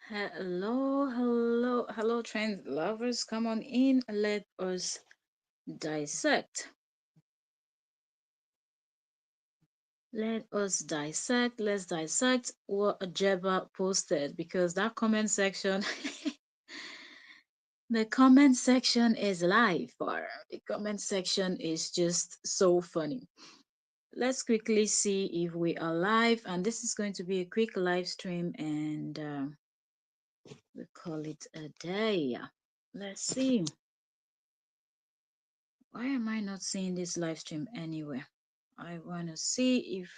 Hello, hello, hello, trend lovers. Come on in. Let us dissect. Let us dissect. Let's dissect what Jebba posted because that comment section, the comment section is live. Or the comment section is just so funny. Let's quickly see if we are live. And this is going to be a quick live stream, and we call it a day. Let's see. Why am I not seeing this live stream anywhere? I want to see if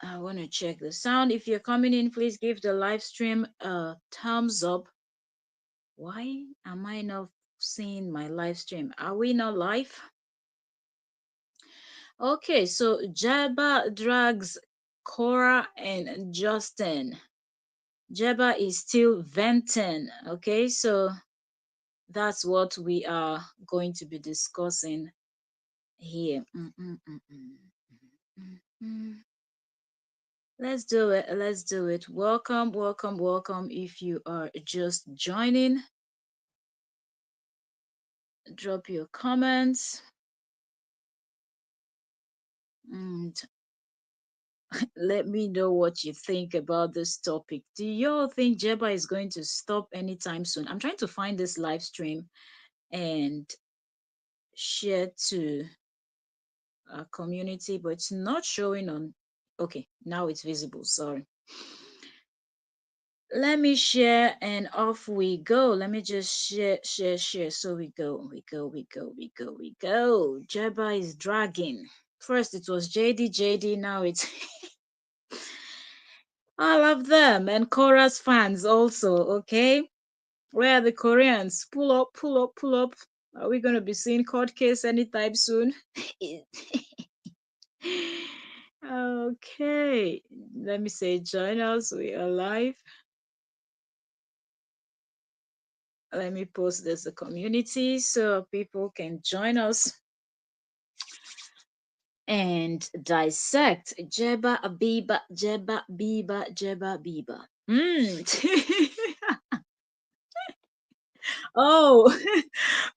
I want to check the sound. If you're coming in, please give the live stream a thumbs up. Why am I not seeing my live stream? Are we not live? Okay, so Jebba drags Korra and Justin. Jebba is still venting. Okay, so that's what we are going to be discussing here. Let's do it. Let's do it. Welcome, welcome, welcome. If you are just joining, drop your comments and let me know what you think about this topic. Do y'all think Jebba is going to stop anytime soon? I'm trying to find this live stream and share to our community, but it's not showing on. Okay, now it's visible. Sorry. Let me share and off we go. Let me just share. So we go. Jebba is dragging. First it was JD, now it's all of them and chorus fans also, okay? Where are the Koreans? Pull up, pull up, pull up. Are we going to be seeing court case anytime soon? Okay, let me say join us. We are live. Let me post this to community so people can join us and dissect Jebba Biba, Jebba Biba, Jebba Biba. Oh,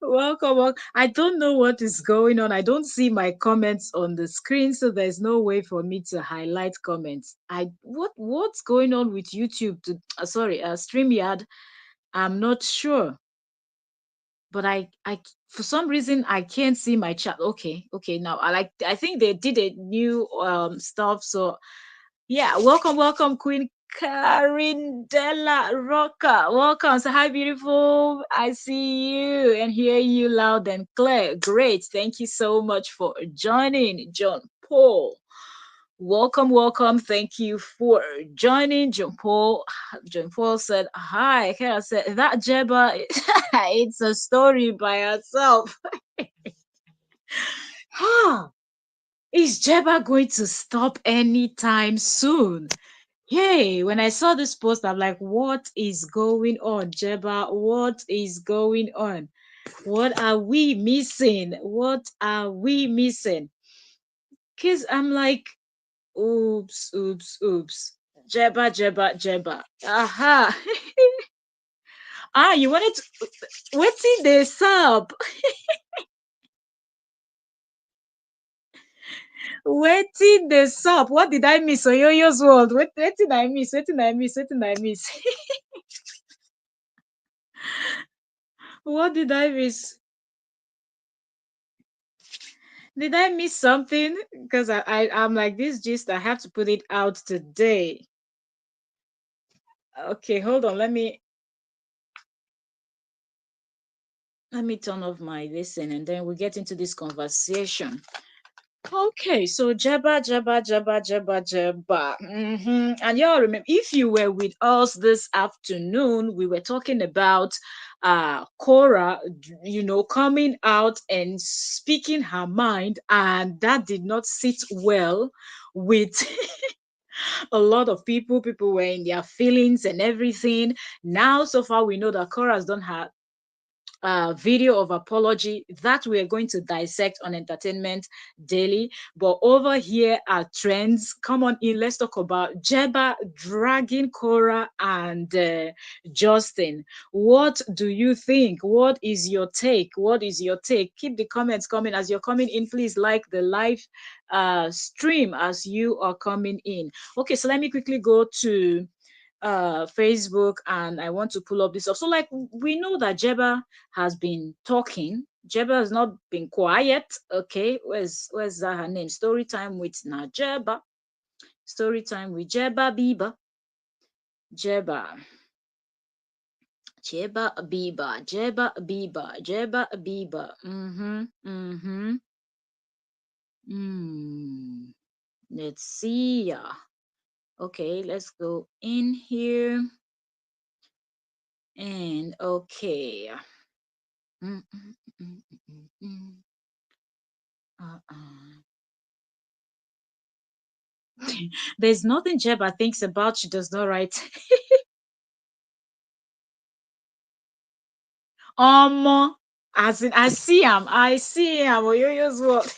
welcome, welcome. I don't know what is going on. I don't see my comments on the screen, so there's no way for me to highlight comments. What's going on with YouTube? Sorry, StreamYard. I'm not sure, but I for some reason I can't see my chat. Okay, now I think they did a new stuff. So yeah, welcome, Queen Carindella Roca. Welcome. So hi, beautiful. I see you and hear you loud and clear. Great. Thank you so much for joining, John Paul. Welcome. Thank you for joining, John Paul. John Paul said, hi. Kara said, that Jebba, it's a story by itself. Is Jebba going to stop anytime soon? Hey, when I saw this post, I'm like, what is going on, Jebba? What is going on? What are we missing? What are we missing? Because I'm like, oops. Jebba. Aha. You wanted to, what's in the sub? Waiting the sub. What did I miss? Oyoyo's world. What did I miss? What did I miss? What did I miss? What did I miss? Did I miss something? Because I'm like this gist. I have to put it out today. Okay, hold on. Let me turn off my listen, and then we get into this conversation. Okay, so Jabba. And y'all remember, if you were with us this afternoon, we were talking about Cora, coming out and speaking her mind, and that did not sit well with a lot of people. People were in their feelings and everything. Now, so far, we know that Cora has done her video of apology that we are going to dissect on Entertainment Daily. But over here are trends. Come on in, let's talk about Jebba dragging Korra and Justin. What do you think? What is your take? What is your take? Keep the comments coming. As you're coming in, please like the live stream as you are coming in. Okay, so let me quickly go to Facebook, and I want to pull up this up. So, like, we know that Jebba has been talking. Jebba has not been quiet. Okay, where's that her name? Story time with Jebba. Story time with Jebba Biba. Jebba. Jebba Biba. Jebba Biba. Jebba Biba. Mm-hmm. Mm-hmm. Mm. Let's see. Okay, let's go in here. And okay. Mm, mm, mm, mm, mm, uh-uh. There's nothing Jeba thinks about she does not write. As in, I see him. Oyoyo's what?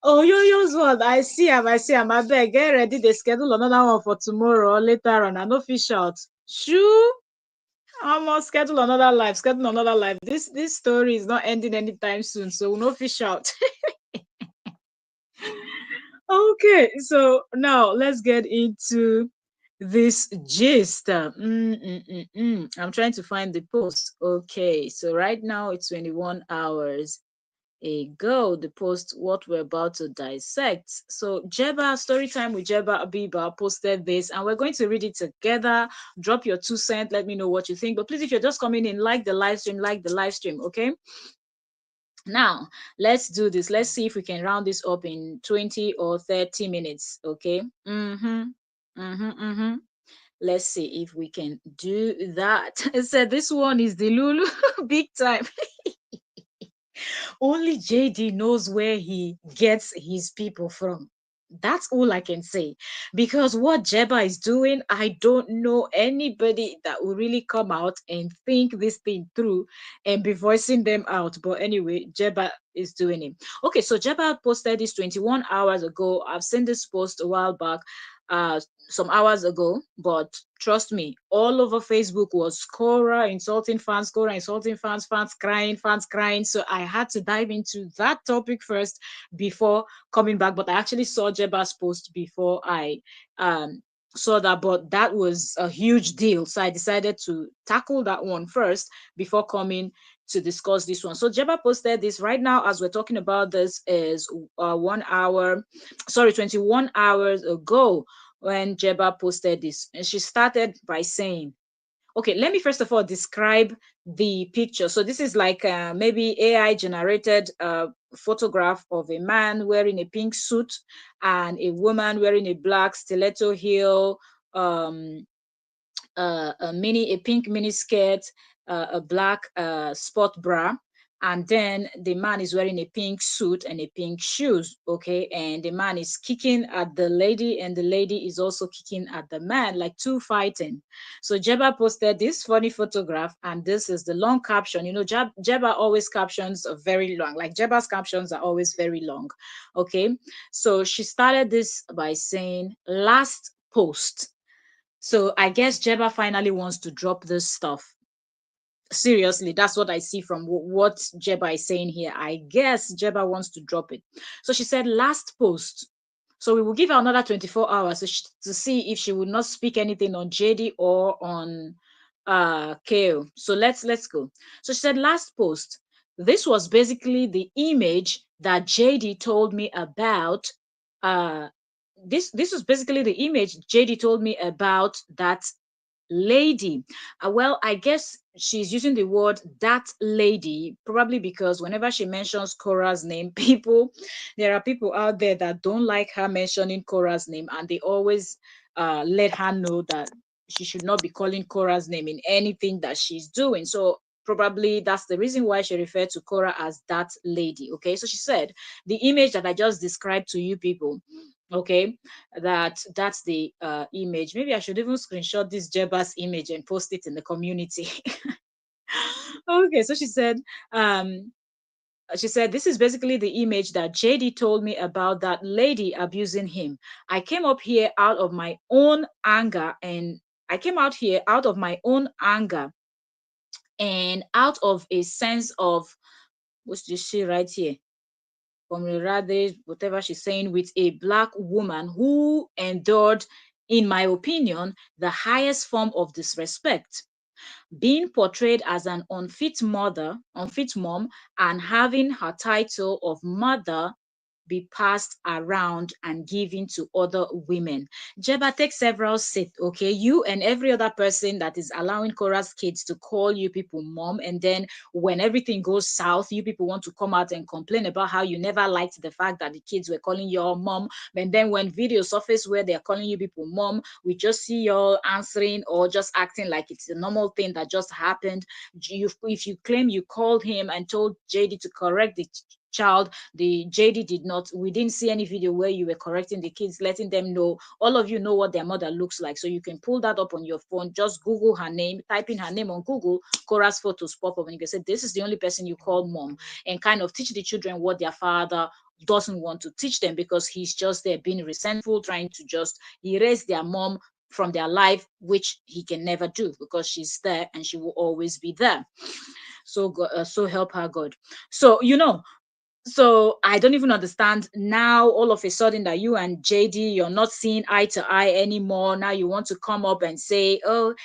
Oyoyo's what? I see him. I beg, get ready. They schedule another one for tomorrow or later on. I no fish out. Shoo. Almost schedule another life. This story is not ending anytime soon, so no fish out. Okay, so now let's get into this gist. I'm trying to find the post. Okay, so right now it's 21 hours ago. The post, what we're about to dissect. So Jeba, story time with Jeba Abiba posted this, and we're going to read it together. Drop your 2 cents. Let me know what you think. But please, if you're just coming in, like the live stream, okay? Now, let's do this. Let's see if we can round this up in 20 or 30 minutes. Okay. Let's see if we can do that. So this one is the Lulu big time. Only JD knows where he gets his people from. That's all I can say. Because what Jeba is doing, I don't know anybody that will really come out and think this thing through and be voicing them out. But anyway, Jeba is doing it. Okay, so Jeba posted this 21 hours ago. I've seen this post a while back. Some hours ago, but trust me, all over Facebook was Korra insulting fans, Korra insulting fans, fans crying. So I had to dive into that topic first before coming back. But I actually saw Jeba's post before I saw that, but that was a huge deal. So I decided to tackle that one first before coming to discuss this one. So Jeba posted this right now as we're talking about this is 21 hours ago when Jeba posted this. And she started by saying, okay, let me first of all describe the picture. So this is like maybe AI generated photograph of a man wearing a pink suit and a woman wearing a black stiletto heel, um, a pink mini skirt, a black sport bra, and then the man is wearing a pink suit and a pink shoes. Okay, and the man is kicking at the lady, and the lady is also kicking at the man, like two fighting. So Jeba posted this funny photograph, and this is the long caption. You know, Jeba always captions are very long. Like Jeba's captions are always very long. Okay, so she started this by saying, "Last post." So I guess Jeba finally wants to drop this stuff. Seriously, that's what I see from what Jeba is saying here. I guess Jeba wants to drop it. So she said, last post. So we will give her another 24 hours to see if she would not speak anything on JD or on KO. So let's go. So she said, last post. This was basically the image that JD told me about. This was basically the image JD told me about that lady. Well, I guess she's using the word that lady probably because whenever she mentions Korra's name, there are people out there that don't like her mentioning Korra's name, and they always let her know that she should not be calling Korra's name in anything that she's doing. So probably that's the reason why she referred to Korra as that lady. Okay, so she said the image that I just described to you people, okay, that's the image. Maybe I should even screenshot this Jeba's image and post it in the community. Okay, so um, she said, this is basically the image that JD told me about that lady abusing him. I came up here out of my own anger and I came out here out of my own anger and out of a sense of, what's this she right here? Comrade, whatever she's saying, with a black woman who endured, in my opinion, the highest form of disrespect, being portrayed as an unfit mother, unfit mom, and having her title of mother be passed around and given to other women. Jeba, take several seats, okay? You and every other person that is allowing Korah's kids to call you people mom, and then when everything goes south, you people want to come out and complain about how you never liked the fact that the kids were calling your mom. And then when videos surface where they're calling you people mom, we just see y'all answering or just acting like it's a normal thing that just happened. If you claim you called him and told JD to correct the child, the JD did not. We didn't see any video where you were correcting the kids, letting them know. All of you know what their mother looks like, so you can pull that up on your phone. Just Google her name, type in her name on Google, Korah's photos pop up, and you can say this is the only person you call mom, and kind of teach the children what their father doesn't want to teach them, because he's just there being resentful, trying to just erase their mom from their life, which he can never do because she's there and she will always be there. So so help her God. So so I don't even understand now all of a sudden that you and JD, you're not seeing eye to eye anymore. Now you want to come up and say, oh,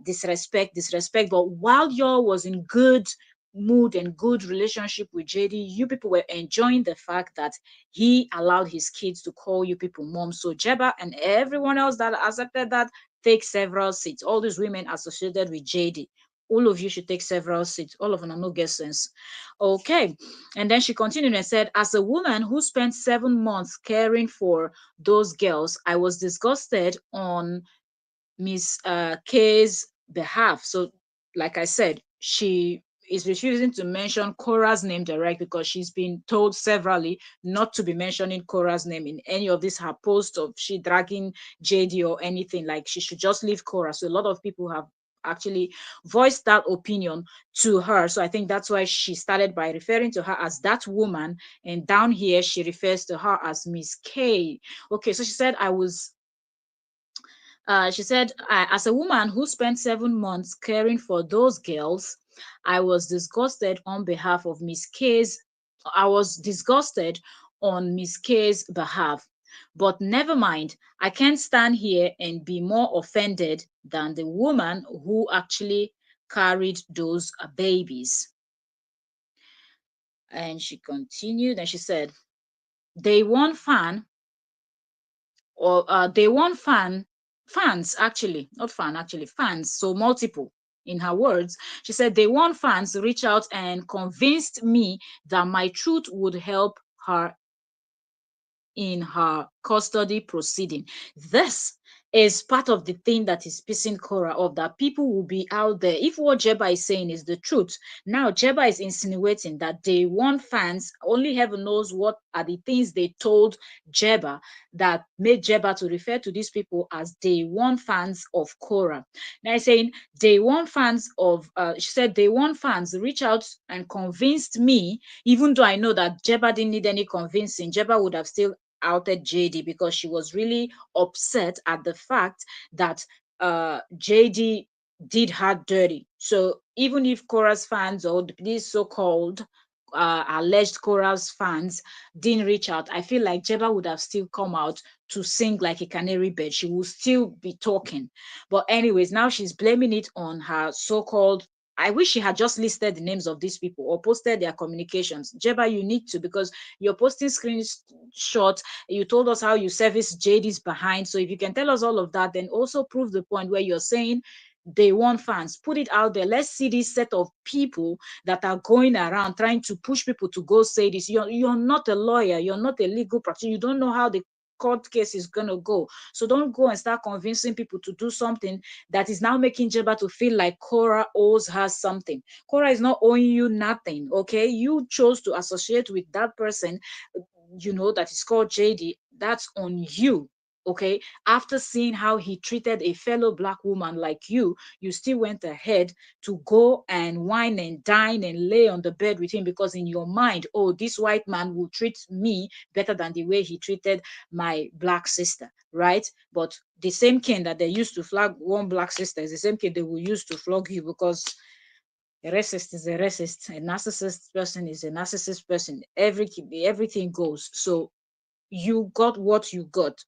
disrespect, disrespect. But while y'all was in good mood and good relationship with JD, you people were enjoying the fact that he allowed his kids to call you people mom. So Jeba and everyone else that accepted that, take several seats. All these women associated with JD, all of you should take several seats. All of them are no get sense. Okay. And then she continued and said, as a woman who spent 7 months caring for those girls, I was disgusted on Miss K's behalf. So, like I said, she is refusing to mention Korah's name direct because she's been told severally not to be mentioning Korah's name in any of this her post of she dragging JD or anything. Like she should just leave Korah. So a lot of people have actually voiced that opinion to her. So I think that's why she started by referring to her as that woman, and down here she refers to her as Miss K. Okay, so she said, as a woman who spent 7 months caring for those girls, I was disgusted on behalf of Miss K's. I was disgusted on Miss K's behalf. But never mind, I can't stand here and be more offended than the woman who actually carried those babies. And she continued and she said, they won fan or they won fans actually, not fan actually, fans, so multiple. In her words, she said they won fans reach out and convinced me that my truth would help her in her custody proceeding. This is part of the thing that is pissing Cora off, that people will be out there. If what Jeba is saying is the truth, now Jeba is insinuating that they want fans. Only heaven knows what are the things they told Jeba that made Jeba to refer to these people as day one fans of Cora. Now saying day one fans of, she said day one fans reach out and convinced me, even though I know that Jeba didn't need any convincing. Jeba would have still outed JD because she was really upset at the fact that JD did her dirty. So even if Korah's fans or these so-called alleged Korah's fans didn't reach out, I feel like Jeba would have still come out to sing like a canary bird. She will still be talking. But anyways, now she's blaming it on her so-called. I wish she had just listed the names of these people or posted their communications. Jeba, you need to, because you're posting screenshots. You told us how you service JD's behind. So if you can tell us all of that, then also prove the point where you're saying they want fans. Put it out there. Let's see this set of people that are going around trying to push people to go say this. You're not a lawyer. You're not a legal practitioner. You don't know how the court case is going to go. So don't go and start convincing people to do something that is now making Jeba to feel like Cora owes her something. Cora is not owing you nothing, okay? You chose to associate with that person, that is called JD. That's on you. Okay, after seeing how he treated a fellow black woman like you still went ahead to go and wine and dine and lay on the bed with him, because in your mind, oh, this white man will treat me better than the way he treated my black sister, right? But the same cane that they used to flog one black sister is the same cane they will use to flog you, because a racist is a racist, a narcissist person is a narcissist person. Everything goes. So you got what you got,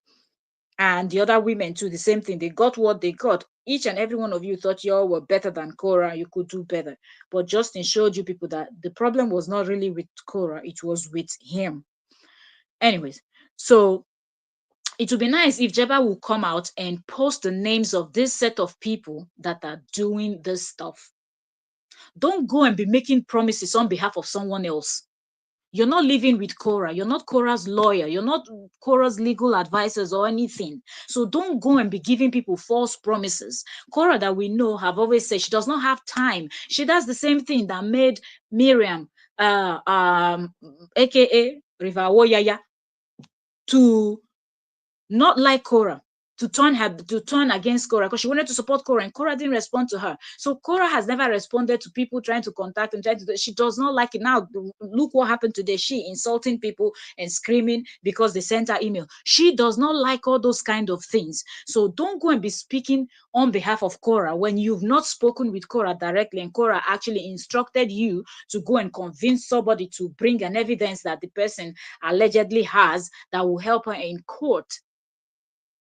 and the other women too, the same thing. They got what they got. Each and every one of you thought y'all were better than Korra. You could do better. But Justin showed you people that the problem was not really with Korra, it was with him. Anyways, so it would be nice if Jeba will come out and post the names of this set of people that are doing this stuff. Don't go and be making promises on behalf of someone else. You're not living with Cora. You're not Cora's lawyer. You're not Cora's legal advisors or anything. So don't go and be giving people false promises. Cora, that we know, have always said she does not have time. She does the same thing that made Miriam, aka River Woyaya, to not like Cora, to turn against Cora, because she wanted to support Cora and Cora didn't respond to her. So Cora has never responded to people trying to contact and trying to. She does not like it. Now look what happened today. She insulting people and screaming because they sent her email. She does not like all those kind of things. So don't go and be speaking on behalf of Cora when you've not spoken with Cora directly, and Cora actually instructed you to go and convince somebody to bring an evidence that the person allegedly has that will help her in court.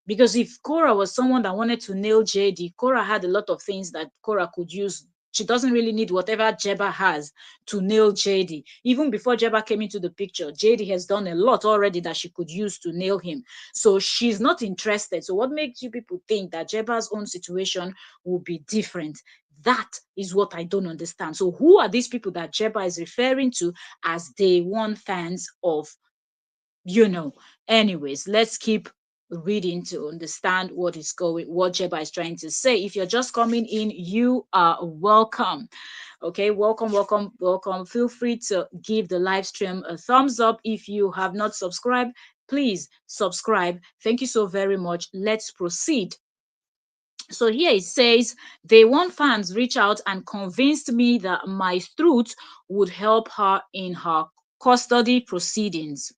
Because if Cora was someone that wanted to nail JD, Cora had a lot of things that Cora could use. She doesn't really need whatever Jeba has to nail JD. Even before Jeba came into the picture, JD has done a lot already that she could use to nail him. So she's not interested. So what makes you people think that Jeba's own situation will be different? That is what I don't understand. So who are these people that Jeba is referring to as day one fans of, you know? Anyways, let's keep reading to understand what Jeba is trying to say. If you're just coming in, you are welcome. Okay, welcome, welcome, welcome. Feel free to give the live stream a thumbs up. If you have not subscribed, please subscribe. Thank you so very much. Let's proceed. So here it says, they want fans reach out and convinced me that my truth would help her in her custody proceedings.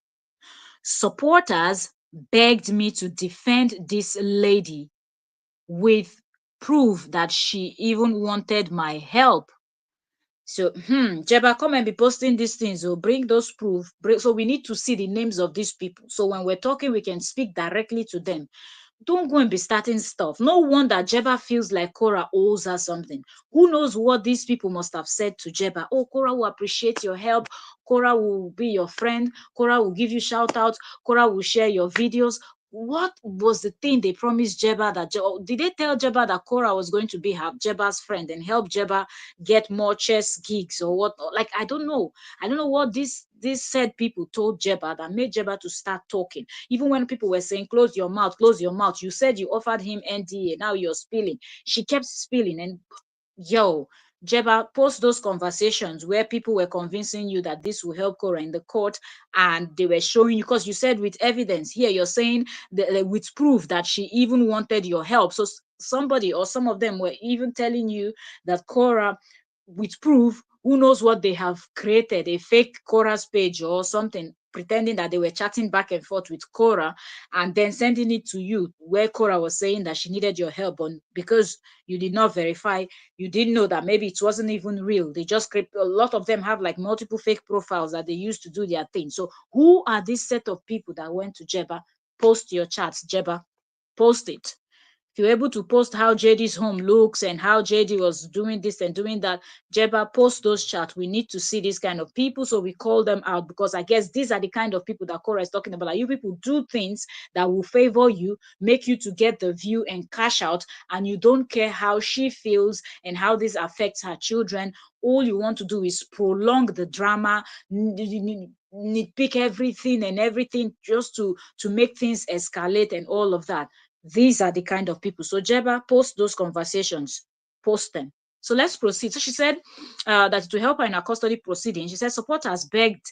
Supporters begged me to defend this lady with proof that she even wanted my help. So, Jeba, come and be posting these things. So bring those proof. So we need to see the names of these people. So when we're talking, we can speak directly to them. Don't go and be starting stuff. No wonder Jeba feels like Cora owes her something. Who knows what these people must have said to Jeba? Oh, Cora will appreciate your help. Cora will be your friend. Cora will give you shout outs. Cora will share your videos. What was the thing they promised Jeba that did they tell Jeba that Cora was going to be her Jeba's friend and help Jeba get more chess gigs or what? Like, I don't know. I don't know what these said people told Jeba that made Jeba to start talking. Even when people were saying, close your mouth, close your mouth. You said you offered him NDA. Now you're spilling. She kept spilling. And yo, Jeba, post those conversations where people were convincing you that this will help Cora in the court, and they were showing you, because you said with evidence. Here you're saying that, with proof that she even wanted your help. So somebody or some of them were even telling you that Cora, with proof, who knows what they have created, a fake Cora's page or something, pretending that they were chatting back and forth with Cora, and then sending it to you where Cora was saying that she needed your help. But because you did not verify, you didn't know that maybe it wasn't even real. They just create, a lot of them have like multiple fake profiles that they use to do their thing. So who are this set of people that went to Jeba? Post your chats, Jeba. Post it. If you're able to post how JD's home looks and how JD was doing this and doing that, Jeba, post those chats. We need to see these kind of people, so we call them out, because I guess these are the kind of people that Cora is talking about. Like, you people do things that will favor you, make you to get the view and cash out, and you don't care how she feels and how this affects her children. All you want to do is prolong the drama, nitpick everything and everything, just to make things escalate and all of that. These are the kind of people. So Jeba, post those conversations, post them. So let's proceed. So she said that to help her in her custody proceeding, she said supporters begged,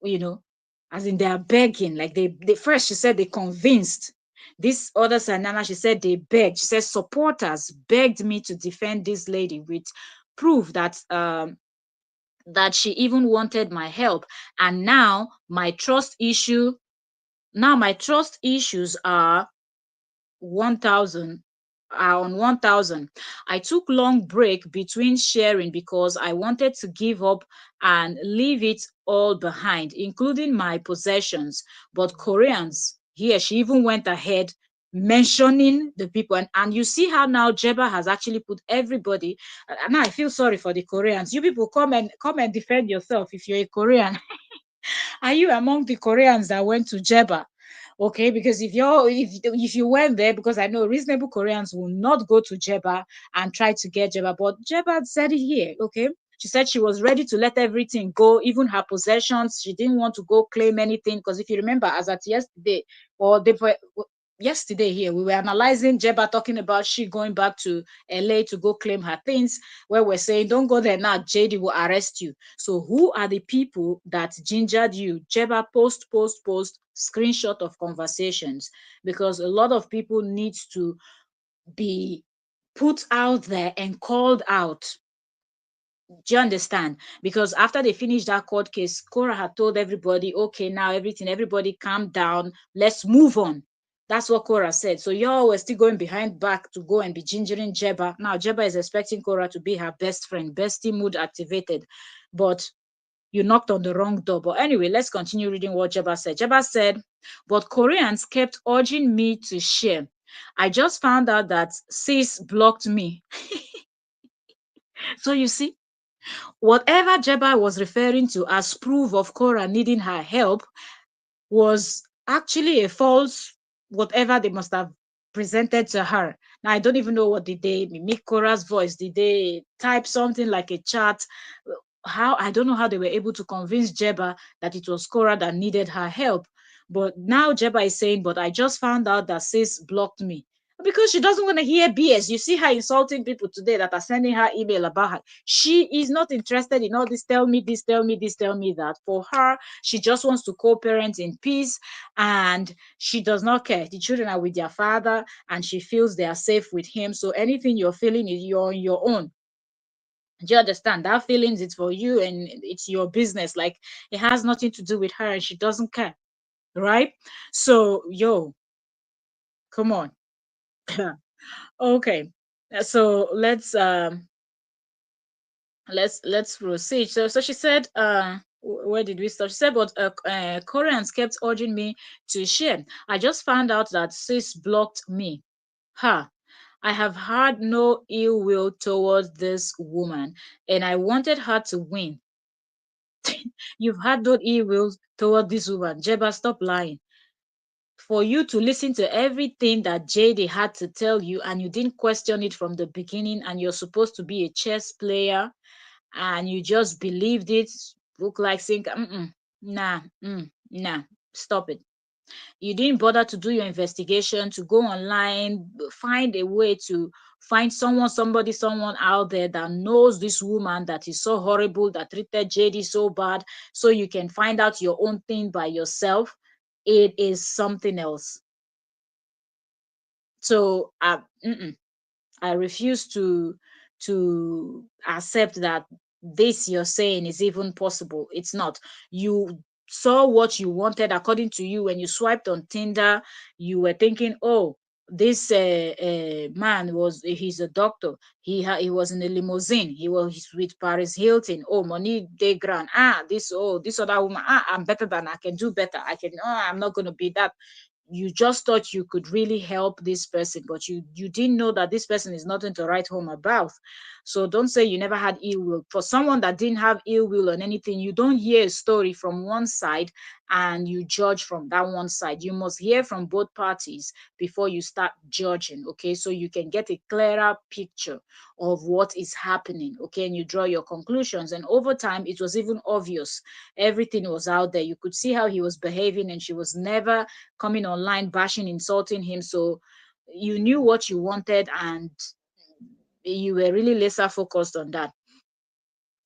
you know, as in they are begging, like they first, she said, they convinced This other Sanana, she said they begged. She said supporters begged me to defend this lady with proof that she even wanted my help. And now my trust issues are 1000 on 1000. I took long break between sharing because I wanted to give up and leave it all behind, including my possessions. But Koreans, here she even went ahead mentioning the people, and you see how now Jeba has actually put everybody. And I feel sorry for the Koreans. You people come and defend yourself. If you're a Korean, are you among the Koreans that went to Jeba? Okay, because if you went there, because I know reasonable Koreans will not go to Jeba and try to get Jeba, but Jeba said it here. Okay, she said she was ready to let everything go, even her possessions. She didn't want to go claim anything, because if you remember, as at yesterday or yesterday here, we were analyzing Jeba talking about she going back to LA to go claim her things, where we're saying, don't go there now, JD will arrest you. So who are the people that gingered you? Jeba, post, screenshot of conversations, because a lot of people need to be put out there and called out. Do you understand? Because after they finished that court case, Cora had told everybody, okay, now everybody calm down. Let's move on. That's what Cora said. So y'all were still going behind back to go and be gingering Jeba. Now Jeba is expecting Cora to be her best friend, bestie mood activated. But you knocked on the wrong door. But anyway, let's continue reading what Jeba said. Jeba said, but Koreans kept urging me to share. I just found out that sis blocked me. So you see, whatever Jeba was referring to as proof of Korah needing her help was actually a false whatever they must have presented to her. Now I don't even know what did they mimic Korah's voice. Did they type something like a chat? How I don't know how they were able to convince Jeba that it was Korah that needed her help. But now Jeba is saying, but I just found out that sis blocked me. Because she doesn't want to hear BS. You see her insulting people today that are sending her email about her. She is not interested in all this. Tell me this, tell me this, tell me that. For her, she just wants to co-parent in peace, and she does not care. The children are with their father and she feels they are safe with him. So anything you're feeling is you're on your own. Do you understand? That feelings it's for you and it's your business. Like it has nothing to do with her and she doesn't care. Right? So come on. Okay. So let's proceed. So she said, where did we start? She said, but Koreans kept urging me to share. I just found out that sis blocked me. Ha. I have had no ill will towards this woman, and I wanted her to win. You've had no ill will toward this woman. Jeba, stop lying. For you to listen to everything that JD had to tell you and you didn't question it from the beginning, and you're supposed to be a chess player and you just believed it, look like saying, nah, nah, stop it. You didn't bother to do your investigation, to go online, find a way to find someone out there that knows this woman that is so horrible, that treated JD so bad, so you can find out your own thing by yourself. It is something else. So I refuse to accept that this you're saying is even possible. It's not. You saw what you wanted according to you when you swiped on Tinder. You were thinking, oh, this man he's a doctor. He was in a limousine. He was with Paris Hilton. Oh, money day grand. This other woman. I'm better than I can do better. I can. Oh, I'm not gonna be that. You just thought you could really help this person, but you didn't know that this person is nothing to write home about. So don't say you never had ill will. For someone that didn't have ill will on anything, you don't hear a story from one side and you judge from that one side. You must hear from both parties before you start judging. Okay, so you can get a clearer picture of what is happening. Okay, and you draw your conclusions. And over time, it was even obvious. Everything was out there. You could see how he was behaving, and she was never coming online bashing, insulting him. So you knew what you wanted, and you were really laser focused on that.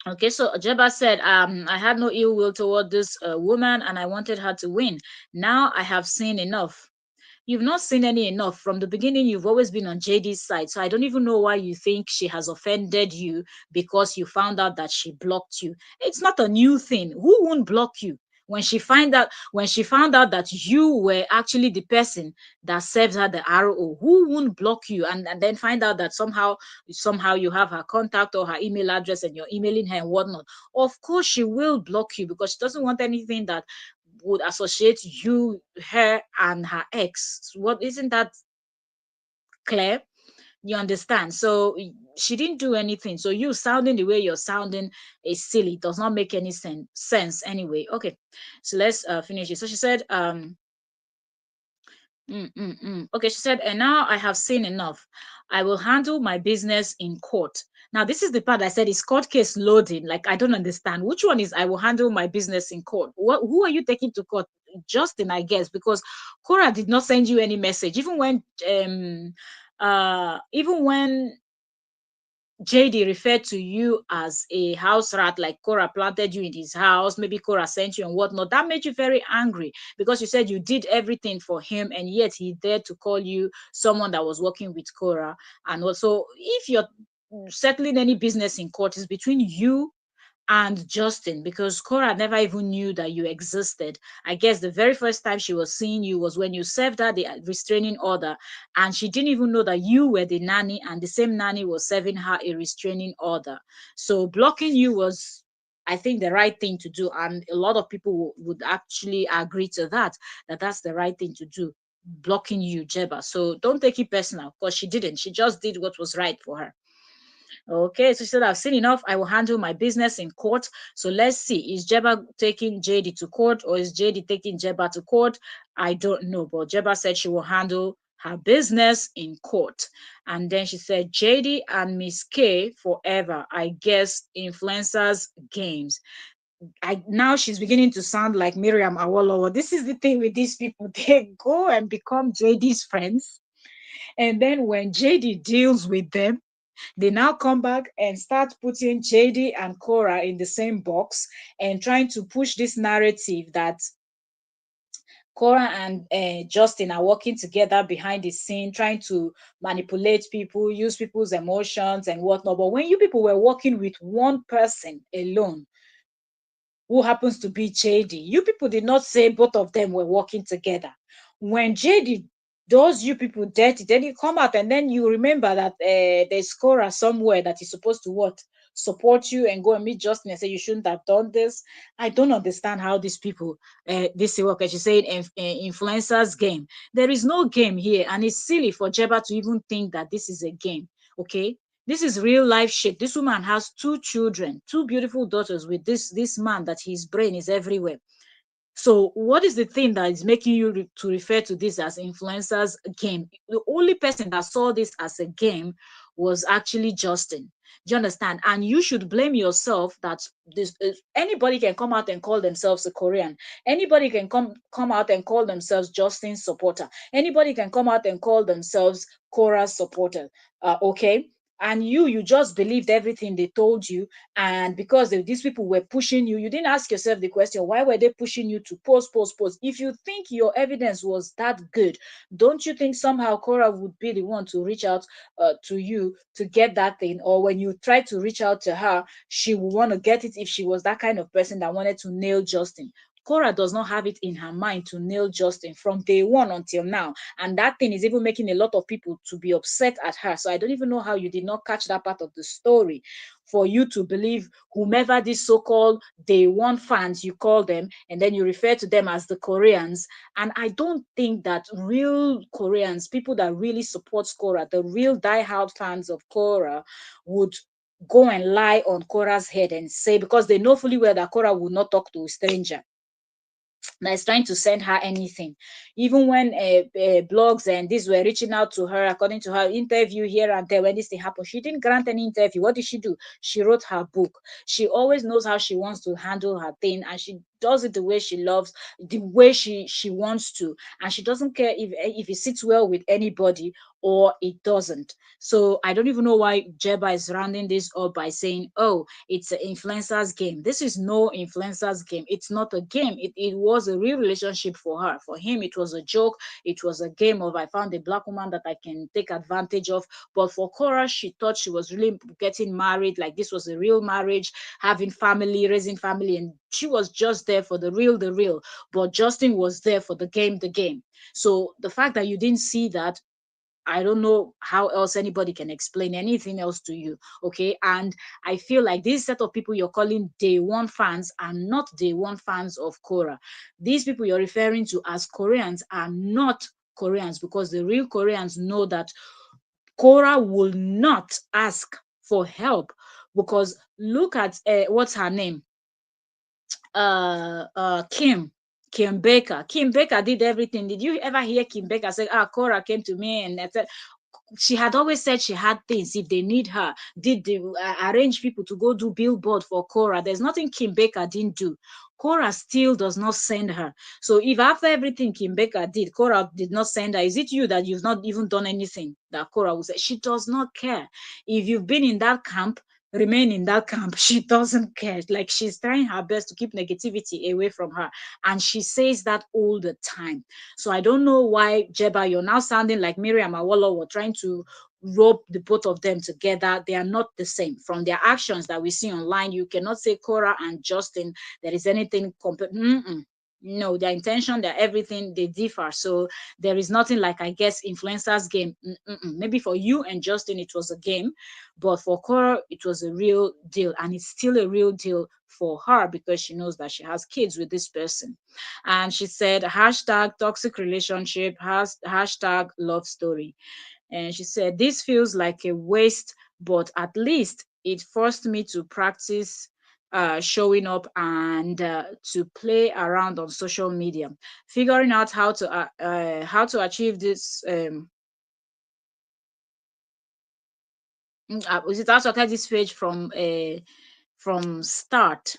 Okay, so Jeba said, I had no ill will toward this woman and I wanted her to win. Now I have seen enough. You've not seen any enough. From the beginning, you've always been on JD's side. So I don't even know why you think she has offended you because you found out that she blocked you. It's not a new thing. Who won't block you? When she found out that you were actually the person that served her the RO, who won't block you? And then find out that somehow you have her contact or her email address and you're emailing her and whatnot. Of course she will block you because she doesn't want anything that would associate you, her, and her ex. What isn't that clear? You understand? So she didn't do anything. So you sounding the way you're sounding is silly. It does not make any sense anyway. Okay, so let's finish it. So she said, okay, she said, and now I have seen enough. I will handle my business in court. Now, this is the part I said is court case loading. Like, I don't understand. Which one is I will handle my business in court? Who are you taking to court? Justin, I guess, because Cora did not send you any message. Even when JD referred to you as a house rat, like Cora planted you in his house, maybe Cora sent you and whatnot. That made you very angry because you said you did everything for him, and yet he dared to call you someone that was working with Cora. And also, if you're settling any business in court, it's between you and Justin, because Cora never even knew that you existed. I guess the very first time she was seeing you was when you served her the restraining order, and she didn't even know that you were the nanny, and the same nanny was serving her a restraining order. So blocking you was, I think, the right thing to do, and a lot of people would actually agree to that. That's the right thing to do, blocking you, Jeba. So don't take it personal, because she didn't. She just did what was right for her. Okay, so she said, I've seen enough. I will handle my business in court. So let's see. Is Jeba taking JD to court, or is JD taking Jeba to court? I don't know. But Jeba said she will handle her business in court. And then she said, JD and Miss K forever. I guess influencers games. Now she's beginning to sound like Miriam Awolowo. This is the thing with these people. They go and become JD's friends. And then when JD deals with them, they now come back and start putting JD and Cora in the same box and trying to push this narrative that Cora and Justin are working together behind the scene, trying to manipulate people, use people's emotions and whatnot. But when you people were working with one person alone, who happens to be JD. You people did not say both of them were working together. When JD does you people dirty, then you come out and then you remember that there's Cora somewhere that is supposed to what? Support you and go and meet Justin and say you shouldn't have done this. I don't understand how these people, this work, as you say, influencers game. There is no game here, and it's silly for Jeba to even think that this is a game. Okay, this is real life shit. This woman has two children, two beautiful daughters with this man that his brain is everywhere. So what is the thing that is making you to refer to this as influencers game? The only person that saw this as a game was actually Justin. Do you understand? And you should blame yourself that this anybody can come out and call themselves a Korean. Anybody can come out and call themselves Justin's supporter. Anybody can come out and call themselves Cora's supporter. Okay. And you just believed everything they told you, and because these people were pushing you, you didn't ask yourself the question, why were they pushing you to post? If you think your evidence was that good, don't you think somehow Cora would be the one to reach out to you to get that thing? Or when you try to reach out to her, she would want to get it if she was that kind of person that wanted to nail Justin. Cora does not have it in her mind to nail Justin from day one until now. And that thing is even making a lot of people to be upset at her. So I don't even know how you did not catch that part of the story, for you to believe whomever these so-called day one fans you call them, and then you refer to them as the Koreans. And I don't think that real Koreans, people that really support Cora, the real diehard fans of Cora, would go and lie on Cora's head and say, because they know fully well that Cora would not talk to a stranger that is trying to send her anything. Even when blogs and this were reaching out to her, according to her interview here and there, when this thing happened, she didn't grant any interview. What did she do? She wrote her book. She always knows how she wants to handle her thing, and she does it the way she loves, the way she wants to, and she doesn't care if it sits well with anybody or it doesn't. So I don't even know why Jeba is rounding this up by saying, oh, it's an influencer's game. This is no influencer's game. It's not a game. It was a real relationship for her. For him, it was a joke. It was a game of, I found a black woman that I can take advantage of. But for Cora, she thought she was really getting married, like this was a real marriage, having family, raising family, and she was just there for the real, the real. But Justin was there for the game, the game. So the fact that you didn't see that, I don't know how else anybody can explain anything else to you. Okay. And I feel like this set of people you're calling day one fans are not day one fans of Korra. These people you're referring to as Koreans are not Koreans, because the real Koreans know that Korra will not ask for help. Because look at what's her name? Kim Baker. Kim Baker did everything. Did you ever hear Kim Baker say, ah, Korra came to me and I said, she had always said she had things if they need her, did they arrange people to go do billboard for Cora. There's nothing Kim Baker didn't do. Cora still does not send her. So if after everything Kim Baker did, Cora did not send her, is it you that you've not even done anything that Cora will say? She does not care. If you've been in that camp, remain in that camp. She doesn't care. Like, she's trying her best to keep negativity away from her, and she says that all the time. So I don't know why, Jeba, you're now sounding like Miriam Awolo were trying to rope the both of them together. They are not the same. From their actions that we see online, you cannot say Cora and Justin there is anything no, their intention, their everything, they differ. So there is nothing like, I guess, influencers game. Maybe for you and Justin it was a game, but for Cora it was a real deal, and it's still a real deal for her because she knows that she has kids with this person. And she said hashtag toxic relationship, hashtag love story. And she said, this feels like a waste, but at least it forced me to practice showing up and to play around on social media, figuring out how to achieve this. Was it also this page from start?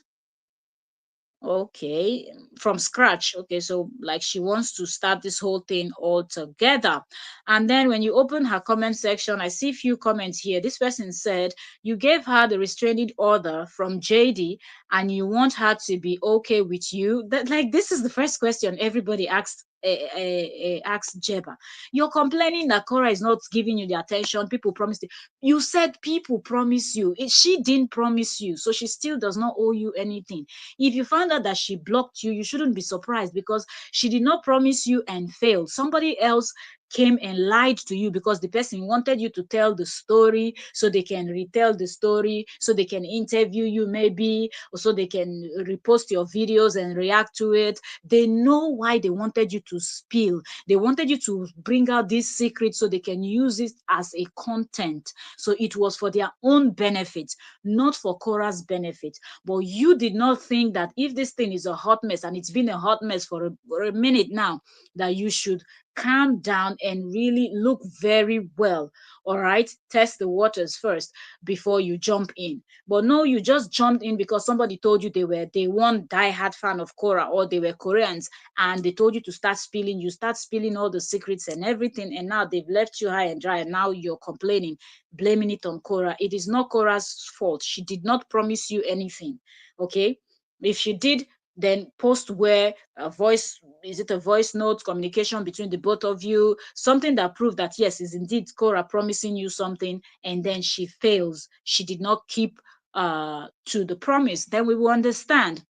Okay, from scratch. Okay, so like she wants to start this whole thing all together. And then when you open her comment section, I see a few comments here. This person said, you gave her the restraining order from JD and you want her to be okay with you. That, like, this is the first question everybody asks Jeba. You're complaining that Cora is not giving you the attention people promised you. You said people promise you. She didn't promise you, so she still does not owe you anything. If you found out that she blocked you, you shouldn't be surprised, because she did not promise you and failed. Somebody else came and lied to you because the person wanted you to tell the story so they can retell the story, so they can interview you maybe, or so they can repost your videos and react to it. They know why they wanted you to spill. They wanted you to bring out this secret so they can use it as a content. So it was for their own benefit, not for Cora's benefit. But you did not think that if this thing is a hot mess, and it's been a hot mess for a minute now, that you should calm down and really look very well. All right, test the waters first before you jump in. But no, you just jumped in because somebody told you they one diehard fan of Korra, or they were Koreans, and they told you to start spilling. You start spilling all the secrets and everything, and now they've left you high and dry, and now you're complaining, blaming it on Korra. It is not Korra's fault. She did not promise you anything. Okay, if she did, then post where a voice, is it a voice note communication between the both of you, something that proved that yes, is indeed Cora promising you something, and then she fails, she did not keep to the promise, then we will understand.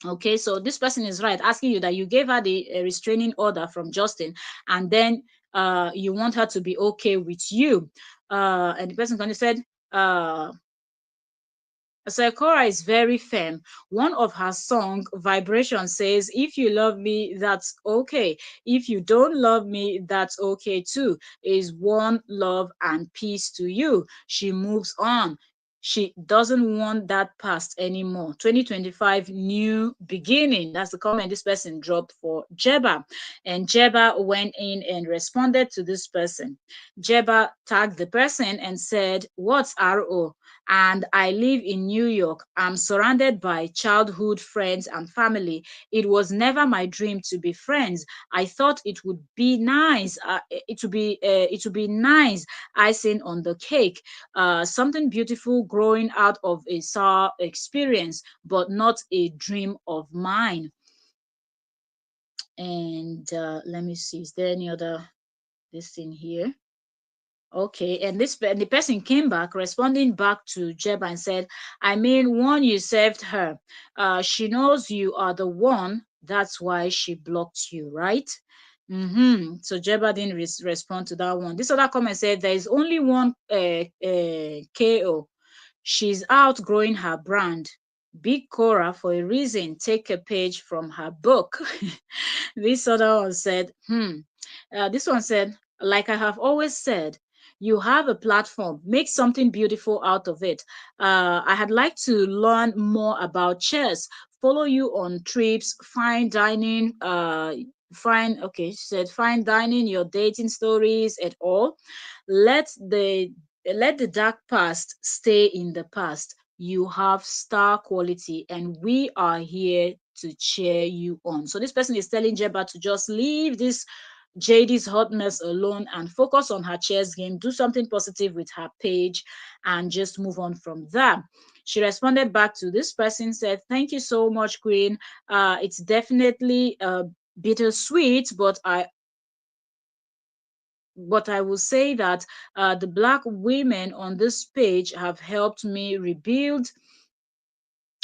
Okay, so this person is right, asking you that you gave her the restraining order from Justin, and then you want her to be okay with you. And the person kind of said, Sakura is very firm. One of her song, Vibration, says, if you love me, that's okay. If you don't love me, that's okay too. Is one love and peace to you. She moves on. She doesn't want that past anymore. 2025, new beginning. That's the comment this person dropped for Jeba. And Jeba went in and responded to this person. Jeba tagged the person and said, what's RO? and I live in New York. I'm surrounded by childhood friends and family. It was never my dream to be friends. I thought it would be nice. It would be nice icing on the cake, something beautiful growing out of a sour experience, but not a dream of mine. And let me see, is there any other this thing here? Okay, and the person came back, responding back to Jeb and said, "I mean, one, you saved her. She knows you are the one. That's why she blocked you, right?" So Jeba didn't respond to that one. This other comment said, "There is only one KO. She's outgrowing her brand. Big Cora for a reason. Take a page from her book." This other one said, this one said, "Like I have always said, you have a platform, make something beautiful out of it. I had like to learn more about chess, follow you on trips, fine dining, okay, she said, fine dining, your dating stories and all. Let the let the dark past stay in the past. You have star quality, and we are here to cheer you on." So this person is telling Jeba to just leave this JD's hot mess alone and focus on her chess game, do something positive with her page, and just move on from that. She responded back to this person, said, "Thank you so much, Queen. It's definitely bittersweet, but I will say that the black women on this page have helped me rebuild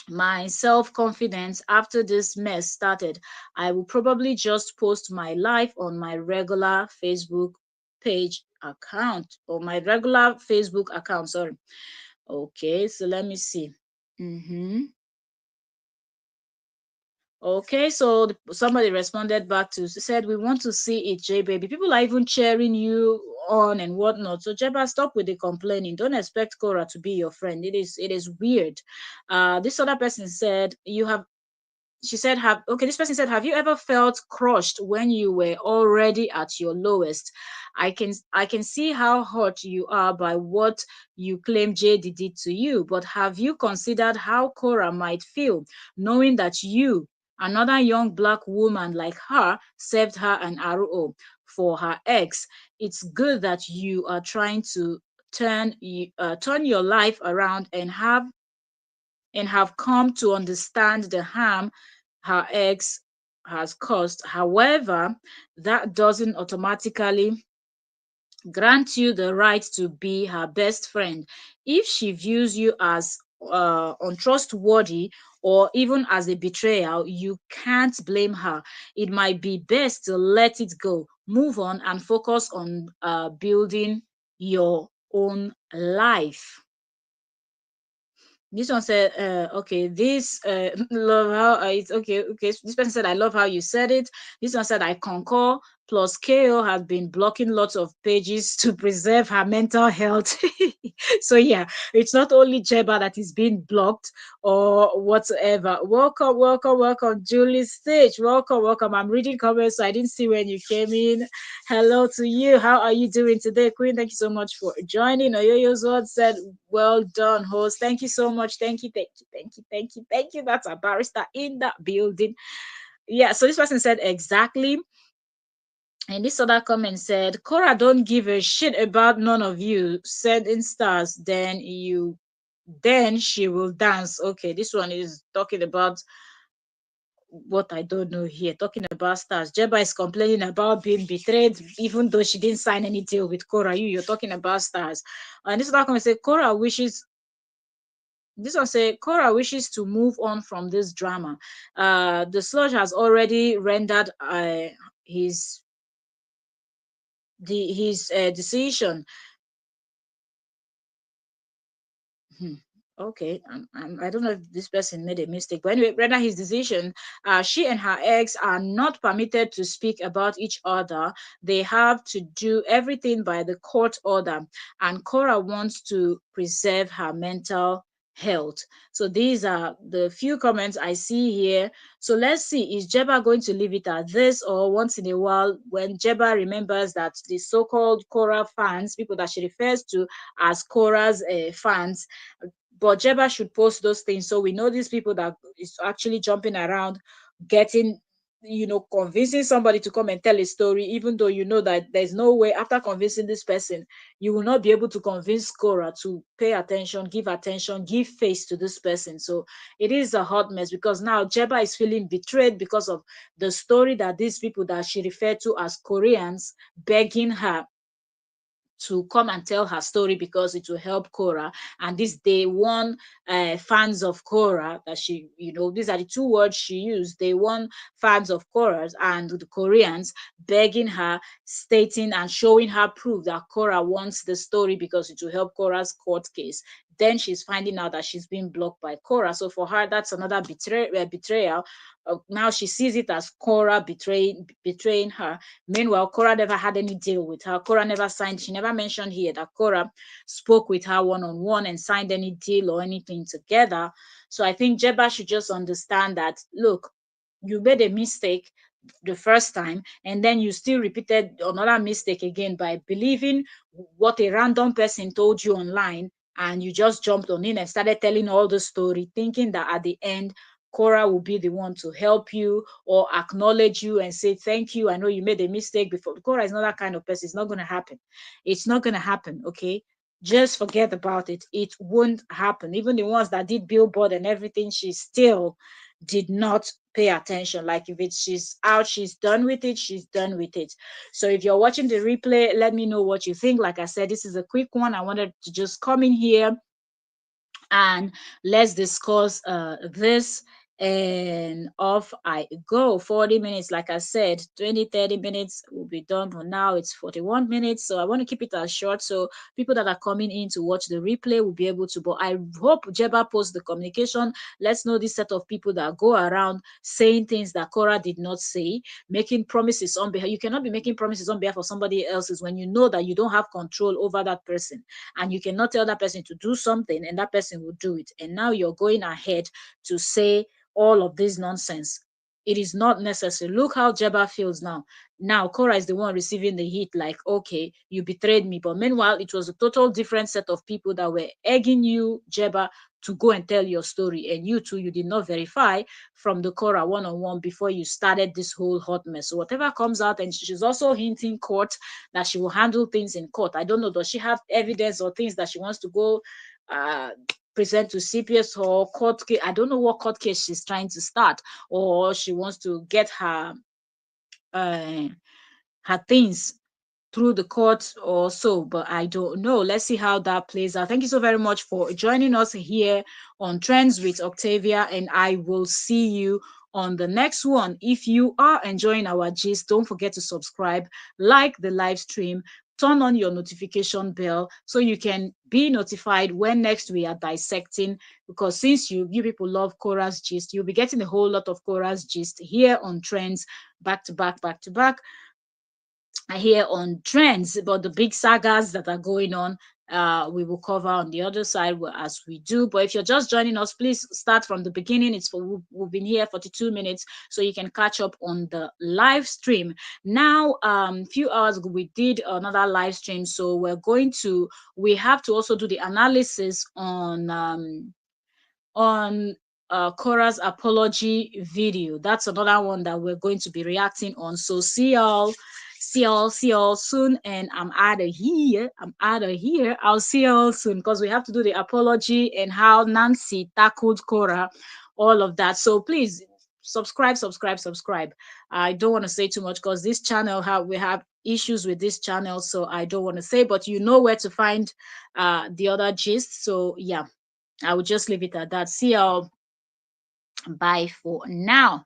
my self confidence after this mess started. I will probably just post my life on my regular Facebook page account, or my regular Facebook account. Sorry. Okay, so let me see. Mm-hmm. Okay, so somebody responded back to said, "We want to see it, J baby. People are even cheering you on and whatnot. So Jeba, stop with the complaining. Don't expect Cora to be your friend. It is weird." This other person said, "You have she said, have okay, this person said, have you ever felt crushed when you were already at your lowest? I can see how hurt you are by what you claim JD did to you, but have you considered how Cora might feel knowing that you, another young black woman like her, saved her an RO for her ex? It's good that you are trying to turn your life around and have come to understand the harm her ex has caused. However, that doesn't automatically grant you the right to be her best friend. If she views you as untrustworthy or even as a betrayal, you can't blame her. It might be best to let it go, move on, and focus on building your own life." This one said, okay, this love how it's okay, okay. This person said, "I love how you said it." This one said, "I concur. Plus, KO has been blocking lots of pages to preserve her mental health." So yeah, it's not only Jeba that is being blocked or whatsoever. Welcome, welcome, welcome, Julie Stage. Welcome, welcome. I'm reading comments, so I didn't see when you came in. Hello to you. How are you doing today, Queen? Thank you so much for joining. Oyoyo's word said, "Well done, host." Thank you so much. Thank you, thank you, thank you, thank you, thank you. That's a barrister in that building. Yeah, so this person said exactly. And this other comment said, "Cora don't give a shit about none of you. Sending stars, then she will dance." Okay, this one is talking about what I don't know here. Talking about stars. Jeba is complaining about being betrayed, even though she didn't sign any deal with Cora. You're talking about stars. And this other comment said, Cora wishes to move on from this drama. The sludge has already rendered his decision. Hmm. Okay, I don't know if this person made a mistake, but anyway, render his decision. She and her ex are not permitted to speak about each other. They have to do everything by the court order, and Cora wants to preserve her mental health. So these are the few comments I see here. So let's see, is Jeba going to leave it at this, or once in a while, when Jeba remembers that the so-called Korra fans, people that she refers to as Korra's fans, but Jeba should post those things so we know these people that is actually jumping around, getting, convincing somebody to come and tell a story, even though you know that there's no way after convincing this person, you will not be able to convince Cora to pay attention, give face to this person. So it is a hot mess because now Jeba is feeling betrayed because of the story that these people that she referred to as Koreans begging her to come and tell her story because it will help Cora. And this day one fans of Cora that she, these are the two words she used. They won fans of Cora's and the Koreans begging her, stating and showing her proof that Cora wants the story because it will help Cora's court case. Then she's finding out that she's being blocked by Cora. So for her, that's another betrayal. Now she sees it as Cora betraying her. Meanwhile, Cora never had any deal with her. Cora never signed, she never mentioned here that Cora spoke with her one on one and signed any deal or anything together. So I think Jeba should just understand that, look, you made a mistake the first time, and then you still repeated another mistake again by believing what a random person told you online, and you just jumped on in and started telling all the story, thinking that at the end Cora will be the one to help you or acknowledge you and say, thank you. I know you made a mistake before. Cora is not that kind of person. It's not going to happen. It's not going to happen. Okay. Just forget about it. It won't happen. Even the ones that did billboard and everything, she still did not pay attention. Like if it's she's out, she's done with it, she's done with it. So if you're watching the replay, let me know what you think. Like I said, this is a quick one. I wanted to just come in here and let's discuss this, and off I go. 40 minutes, like I said, 20-30 minutes will be done, but now it's 41 minutes, so I want to keep it as short so people that are coming in to watch the replay will be able to. But I hope Jeba posts the communication. Let's know this set of people that go around saying things that Cora did not say, making promises on behalf. You cannot be making promises on behalf of somebody else's when you know that you don't have control over that person, and you cannot tell that person to do something and that person will do it. And now you're going ahead to say all of this nonsense. It is not necessary. Look how Jeba feels now. Now Cora is the one receiving the heat, like, okay, you betrayed me. But meanwhile, it was a total different set of people that were egging you, Jeba, to go and tell your story. And you too, you did not verify from the Cora one-on-one before you started this whole hot mess. So whatever comes out, and she's also hinting court that she will handle things in court. I don't know, does she have evidence or things that she wants to go uh present to CPS or court case? I don't know what court case she's trying to start, or she wants to get uh her things through the courts or so, but I don't know. Let's see how that plays out. Thank you so very much for joining us here on Trends with Octavia, and I will see you on the next one. If you are enjoying our gist, don't forget to subscribe, like the live stream, turn on your notification bell so you can be notified when next we are dissecting, because since you people love Cora's gist, you'll be getting a whole lot of Cora's gist here on Trends, back to back here on Trends. But the big sagas that are going on, we will cover on the other side as we do. But if you're just joining us, please start from the beginning. We've been here 42 minutes, so you can catch up on the live stream. Now, few hours ago we did another live stream, so we have to also do the analysis on Cora's apology video. That's another one that we're going to be reacting on. So see y'all soon. And I'm out of here. I'll see y'all soon because we have to do the apology and how Nancy tackled Cora, all of that. So please subscribe. I don't want to say too much because this channel we have issues with this channel, so I don't want to say, but you know where to find the other gist. So yeah, I will just leave it at that. See y'all. Bye for now.